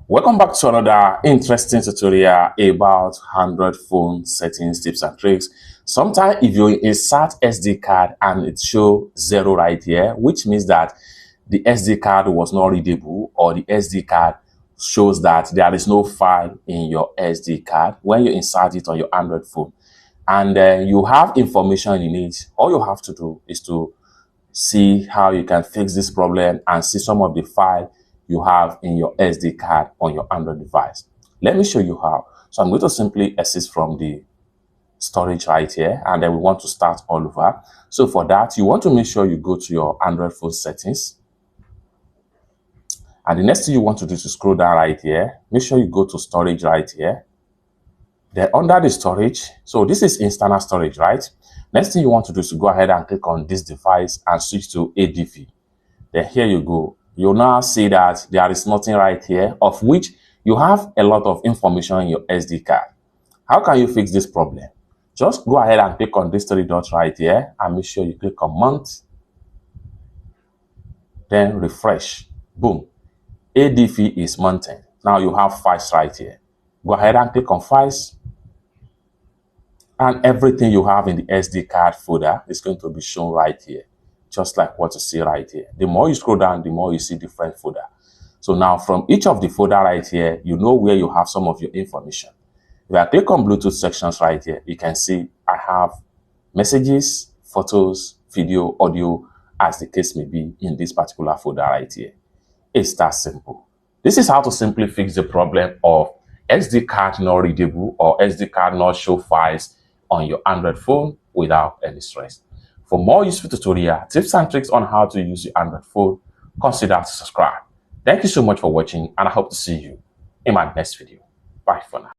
Welcome back to another interesting tutorial about Android phone settings, tips and tricks. Sometimes if you insert SD card and it shows 0 right here, which means that the SD card was not readable, or the SD card shows that there is no file in your SD card when you insert it on your Android phone. And you have information in it. All you have to do is to see how you can fix this problem and see some of the file you have in your SD card on your Android device. Let me show you how. So I'm going to simply exit from the storage right here, and then we want to start all over. So for that, you want to make sure you go to your Android phone settings. And the next thing you want to do is to scroll down right here. Make sure you go to storage right here. Then under the storage, so this is internal storage, right? Next thing you want to do is to go ahead and click on this device and switch to ADV. Then here you go. You'll now see that there is nothing right here, of which you have a lot of information in your SD card. How can you fix this problem? Just go ahead and click on these 3 dots right here and make sure you click on month. Then refresh. Boom. ADV is mounted. Now you have files right here. Go ahead and click on files. And everything you have in the SD card folder is going to be shown right here, just like what you see right here. The more you scroll down, the more you see different folder. So now from each of the folder right here, you know where you have some of your information. If I click on Bluetooth sections right here, you can see I have messages, photos, video, audio, as the case may be, in this particular folder right here. It's that simple. This is how to simply fix the problem of SD card not readable or SD card not show files on your Android phone without any stress. For more useful tutorial, tips and tricks on how to use your Android phone, consider to subscribe. Thank you so much for watching, and I hope to see you in my next video. Bye for now.